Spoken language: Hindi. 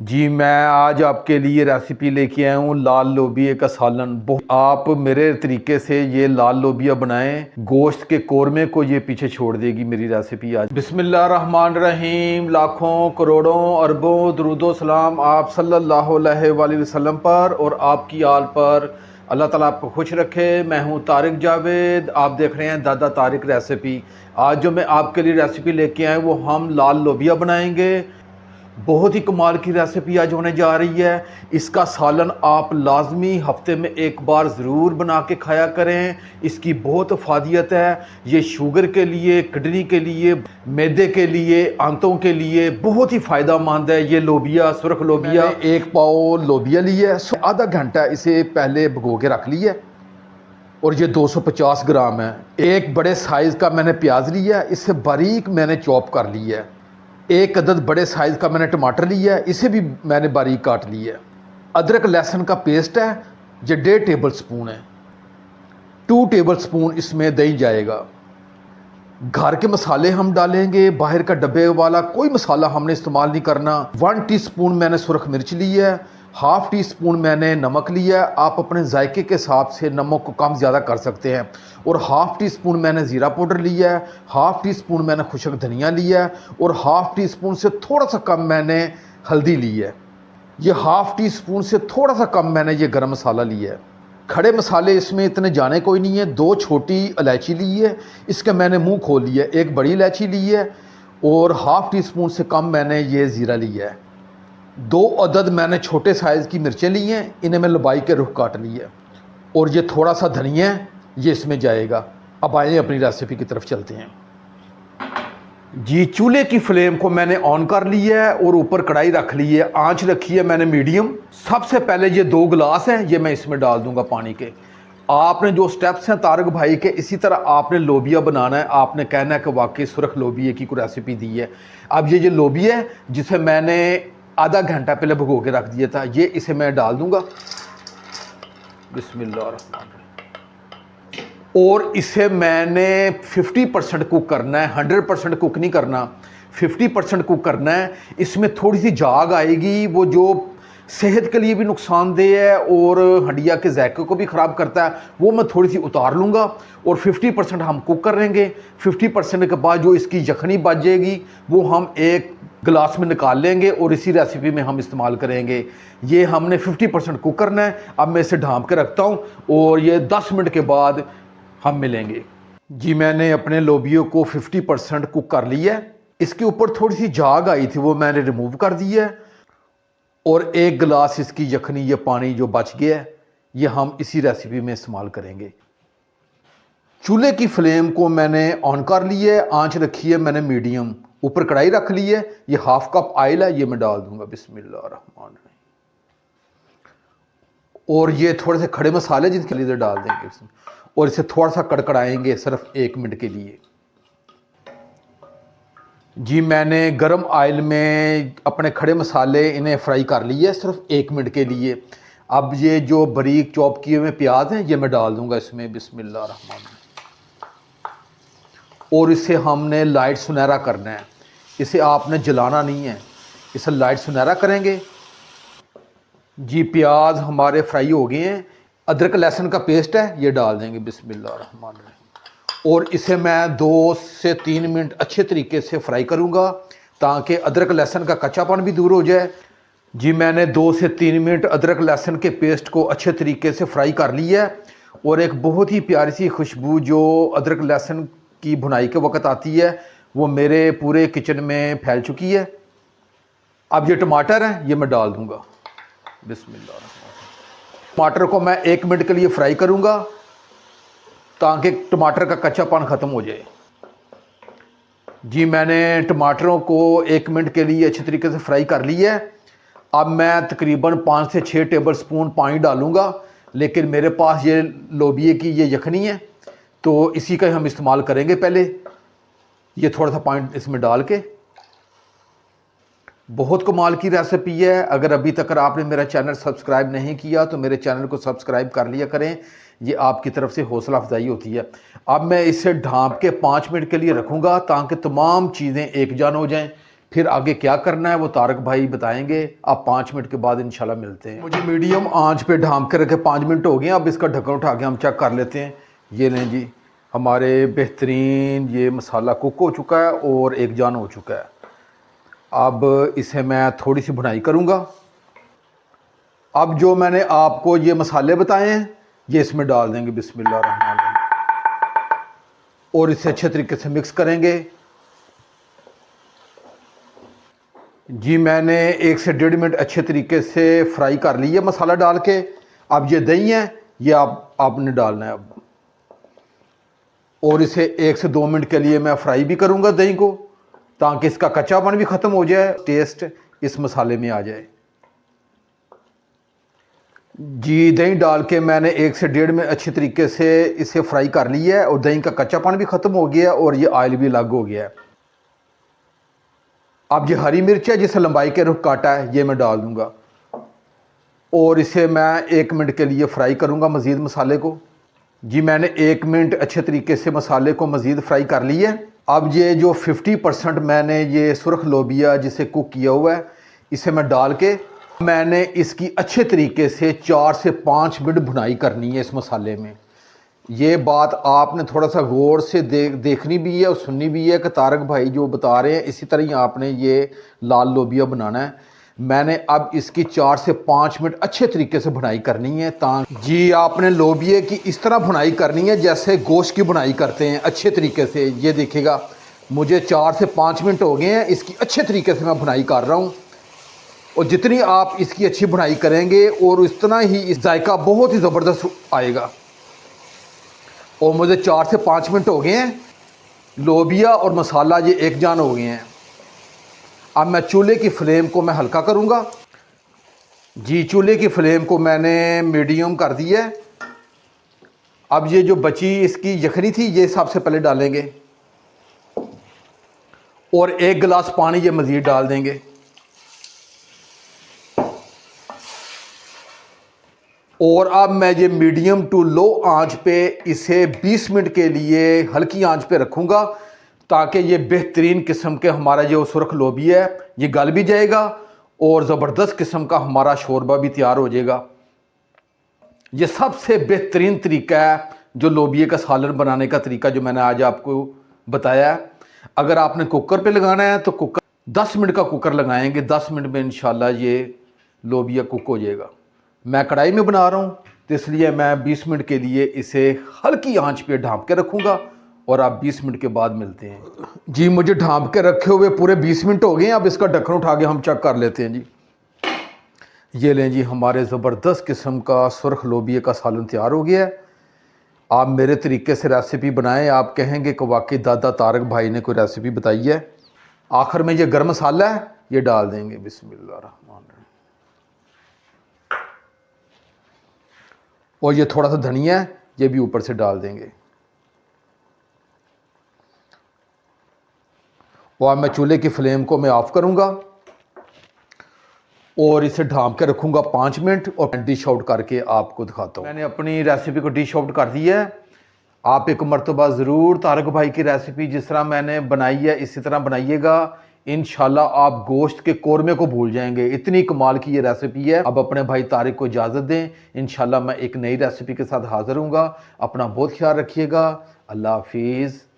जी, मैं आज आपके लिए रेसिपी लेके आया हूँ लाल लोबिया का सालन। आप मेरे तरीके से ये लाल लोबिया बनाएं, गोश्त के कोरमे को ये पीछे छोड़ देगी मेरी रेसिपी आज। बिस्मिल्लाहिर्रहमानिर्रहीम। लाखों करोड़ों अरबों दरूदो सलाम आप सल्लल्लाहु अलैहि वसल्लम पर और आपकी आल पर। अल्लाह ताला आपको खुश रखे। मैं हूँ तारिक जावेद, आप देख रहे हैं दादा तारिक रेसिपी। आज जो मैं आपके लिए रेसिपी लेके आया वो हम लाल लोबिया बनाएंगे। बहुत ही कमाल की रेसिपी आज होने जा रही है। इसका सालन आप लाजमी हफ्ते में एक बार ज़रूर बना के खाया करें। इसकी बहुत अफादियत है। ये शुगर के लिए, किडनी के लिए, मैदे के लिए, आंतों के लिए बहुत ही फ़ायदा मंद है। ये लोबिया, सुरख लोबिया, एक पाव लोबिया लिया है, आधा घंटा इसे पहले भिगो के रख लिया और ये 250 ग्राम है। एक बड़े साइज़ का मैंने प्याज लिया है, इसे बारीक मैंने चॉप कर लिया है। एक अदद बड़े साइज़ का मैंने टमाटर लिया है, इसे भी मैंने बारीक काट लिया है। अदरक लहसुन का पेस्ट है, ये 1.5 टेबल स्पून है। 2 टेबल स्पून इसमें दही जाएगा। घर के मसाले हम डालेंगे, बाहर का डब्बे वाला कोई मसाला हमने इस्तेमाल नहीं करना। 1 टीस्पून मैंने सुरख मिर्च ली है, हाफ टी स्पून मैंने नमक लिया है। आप अपने जायके के हिसाब से नमक को कम ज़्यादा कर सकते हैं। और हाफ टी स्पून मैंने ज़ीरा पाउडर लिया है, हाफ टी स्पून मैंने खुशक धनिया लिया है और हाफ टी स्पून से थोड़ा सा कम मैंने हल्दी ली है। ये हाफ टी स्पून से थोड़ा सा कम मैंने ये गरम मसाला लिया है। खड़े मसाले इसमें इतने जाने कोई नहीं है। 2 छोटी इलायची ली है, इसका मैंने मुंह खोल लिया। एक बड़ी इलायची ली है और हाफ टी स्पून से कम मैंने ये ज़ीरा लिया है। 2 अदद मैंने छोटे साइज़ की मिर्चें ली हैं, इन्हें मैं लंबाई के रुख काट ली है। और ये थोड़ा सा धनिया है, ये इसमें जाएगा। अब आइए अपनी रेसिपी की तरफ चलते हैं। जी, चूल्हे की फ्लेम को मैंने ऑन कर लिया है और ऊपर कढ़ाई रख ली है। आंच रखी है मैंने मीडियम। सबसे पहले ये 2 गिलास हैं, ये मैं इसमें डाल दूंगा पानी के। आपने जो स्टेप्स हैं तारिक भाई के, इसी तरह आपने लोबिया बनाना है। आपने कहना है कि वाकई सुरख लोबिया की कोई रेसिपी दी है। अब ये लोबिया है जिसे मैंने आधा घंटा पहले भिगो के रख दिया था, ये इसे मैं डाल दूंगा। बिस्मिल्लाह। और इसे मैंने 50% कुक करना है, 100% कुक नहीं करना, 50% कुक करना है। इसमें थोड़ी सी झाग आएगी, वो जो सेहत के लिए भी नुकसानदेह है और हड्डिया के जायके को भी ख़राब करता है, वो मैं थोड़ी सी उतार लूँगा। और 50% हम कुक करेंगे। 50% के बाद जो इसकी यखनी बच जाएगी वो हम एक गिलास में निकाल लेंगे और इसी रेसिपी में हम इस्तेमाल करेंगे। ये हमने 50% कुक करना है। अब मैं इसे ढाँप के रखता हूँ और ये 10 मिनट के बाद हम मिलेंगे। जी, मैंने अपने लोबियो को 50% कुक कर लिया है। इसके ऊपर थोड़ी सी झाग आई थी, वो मैंने रिमूव कर दी है। और 1 गिलास इसकी यखनी, ये पानी जो बच गया है, ये हम इसी रेसिपी में इस्तेमाल करेंगे। चूल्हे की फ्लेम को मैंने ऑन कर लिया है, आंच रखी है मैंने मीडियम। ऊपर कढ़ाई रख ली है, ये हाफ कप ऑयल है, ये मैं डाल दूंगा। बिस्मिल्लाहिर्रहमानिर्रहीम। और ये थोड़े से खड़े मसाले जिनके लिए डाल देंगे इसमें और इसे थोड़ा सा कड़कड़ाएंगे सिर्फ 1 मिनट के लिए। जी, मैंने गरम ऑयल में अपने खड़े मसाले इन्हें फ्राई कर लिए सिर्फ 1 मिनट के लिए। अब ये जो बारीक चॉप किए हुए प्याज हैं, ये मैं डाल दूंगा इसमें। बिस्मिल्लाहिर्रहमानिर्रहीम। और इसे हमने लाइट सुनहरा करना है, इसे आपने जलाना नहीं है, इसे लाइट सुनहरा करेंगे। जी, प्याज हमारे फ्राई हो गए हैं। अदरक लहसुन का पेस्ट है, ये डाल देंगे। बिस्मिल्लाहिर्रहमानिर्रहीम। और इसे मैं 2 से 3 मिनट अच्छे तरीके से फ्राई करूंगा ताकि अदरक लहसुन का कच्चापन भी दूर हो जाए। जी, मैंने 2 से 3 मिनट अदरक लहसुन के पेस्ट को अच्छे तरीके से फ्राई कर लिया है। और एक बहुत ही प्यारी सी खुशबू जो अदरक लहसुन की भुनाई के वक्त आती है, वो मेरे पूरे किचन में फैल चुकी है। अब ये टमाटर है, ये मैं डाल दूंगा। बिस्मिल्लाह। टमाटर को मैं 1 मिनट के लिए फ्राई करूंगा ताकि टमाटर का कच्चापन ख़त्म हो जाए। जी, मैंने टमाटरों को 1 मिनट के लिए अच्छी तरीके से फ्राई कर लिया है। अब मैं तकरीबन 5 से 6 टेबल स्पून पानी डालूंगा, लेकिन मेरे पास ये लोबिये की ये यखनी है तो इसी का हम इस्तेमाल करेंगे। पहले ये थोड़ा सा पानी इसमें डाल के, बहुत कमाल की रेसिपी है। अगर अभी तक आपने मेरा चैनल सब्सक्राइब नहीं किया तो मेरे चैनल को सब्सक्राइब कर लिया करें, ये आपकी तरफ से हौसला अफजाई होती है। अब मैं इसे ढाँप के 5 मिनट के लिए रखूँगा ताकि तमाम चीज़ें एक जान हो जाएं। फिर आगे क्या करना है वो तारक भाई बताएंगे। आप 5 मिनट के बाद इंशाल्लाह मिलते हैं। मुझे मीडियम आंच पे ढांप के रखे 5 मिनट हो गए। अब इसका ढक्कन उठा के हम चेक कर लेते हैं। ये लें जी, हमारे बेहतरीन ये मसाला कुक हो चुका है और एक जान हो चुका है। अब इसे मैं थोड़ी सी भुनाई करूँगा। अब जो मैंने आपको ये मसाले बताए हैं ये इसमें डाल देंगे बिस्मिल्लाहिर्रहमानिर्रहीम और इसे अच्छे तरीके से मिक्स करेंगे। जी मैंने 1 से 1.5 मिनट अच्छे तरीके से फ्राई कर लिया मसाला डाल के। अब ये दही है, ये आपने डालना है अब, और इसे 1 से 2 मिनट के लिए मैं फ्राई भी करूँगा दही को, ताकि इसका कच्चापन भी ख़त्म हो जाए, टेस्ट इस मसाले में आ जाए। जी दही डाल के मैंने 1 से 1.5 मिनट अच्छे तरीके से इसे फ्राई कर लिया है और दही का कच्चापन भी ख़त्म हो गया और ये ऑयल भी अलग हो गया है। अब ये हरी मिर्च है जिसे लंबाई के रुख काटा है, ये मैं डाल दूंगा और इसे मैं 1 मिनट के लिए फ्राई करूंगा मज़ीद मसाले को। जी मैंने 1 मिनट अच्छे तरीके से मसाले को मज़ीद फ्राई कर लिया है। अब ये जो 50% मैंने ये सुरख लोबिया जिसे कुक किया हुआ है इसे मैं डाल के मैंने इसकी अच्छे तरीके से 4 से 5 मिनट भुनाई करनी है इस मसाले में। ये बात आपने थोड़ा सा गौर से देखनी भी है और सुननी भी है कि तारक भाई जो बता रहे हैं इसी तरह ही आपने ये लाल लोबिया बनाना है। मैंने अब इसकी 4 से 5 मिनट अच्छे तरीके से भुनाई करनी है। जी आपने लोबिये की इस तरह भुनाई करनी है जैसे गोश्त की भुनाई करते हैं अच्छे तरीके से। ये देखिएगा मुझे 4 से 5 मिनट हो गए हैं, इसकी अच्छे तरीके से मैं भुनाई कर रहा हूँ और जितनी आप इसकी अच्छी भुनाई करेंगे और उतना ही इस जायका बहुत ही ज़बरदस्त आएगा। और मुझे 4 से 5 मिनट हो गए हैं, लोबिया और मसाला ये एक जान हो गए हैं। अब मैं चूल्हे की फ्लेम को मैं हल्का करूँगा। जी चूल्हे की फ्लेम को मैंने मीडियम कर दिया है। अब ये जो बची इसकी यखनी थी ये सबसे पहले डालेंगे और 1 गिलास पानी ये मज़ीद डाल देंगे और अब मैं ये मीडियम टू लो आंच पे इसे 20 मिनट के लिए हल्की आंच पे रखूँगा ताकि ये बेहतरीन किस्म के हमारा जो सुरख लोबिया है ये गल भी जाएगा और ज़बरदस्त किस्म का हमारा शोरबा भी तैयार हो जाएगा। ये सबसे बेहतरीन तरीका है जो लोबिया का सालन बनाने का तरीका जो मैंने आज आपको बताया है। अगर आपने कुकर पे लगाना है तो कुकर 10 मिनट का कुकर लगाएंगे, 10 मिनट में इंशाल्लाह ये लोबिया कुक हो जाएगा। मैं कढ़ाई में बना रहा हूँ तो इसलिए मैं 20 मिनट के लिए इसे हल्की आंच पे ढाँप के रखूँगा और आप 20 मिनट के बाद मिलते हैं। जी मुझे ढाँप के रखे हुए पूरे 20 मिनट हो गए हैं। अब इसका ढक्कन उठा के हम चेक कर लेते हैं। जी ये लें जी, हमारे ज़बरदस्त किस्म का सुरख लोबिया का सालन तैयार हो गया है। आप मेरे तरीके से रेसिपी बनाएं, आप कहेंगे कि वाकई दादा तारक भाई ने कोई रेसिपी बताई है। आखिर में ये गर्म मसाला है ये डाल देंगे बिस्मिल्लाहिर्रहमानिर्रहीम और ये थोड़ा सा धनिया है ये भी ऊपर से डाल देंगे। और मैं चूल्हे की फ्लेम को मैं ऑफ करूंगा और इसे ढाँप के रखूंगा 5 मिनट और डिश आउट करके आपको दिखाता हूँ। मैंने अपनी रेसिपी को डिश आउट कर दिया है। आप एक मरतबा ज़रूर तारक भाई की रेसिपी जिस तरह मैंने बनाई है इसी तरह बनाइएगा। इंशाल्लाह आप गोश्त के कोरमे को भूल जाएंगे, इतनी कमाल की ये रेसिपी है। अब अपने भाई तारिक को इजाज़त दें, इंशाल्लाह मैं एक नई रेसिपी के साथ हाज़िर हूँगा। अपना बहुत ख्याल रखिएगा। अल्लाह हाफिज़।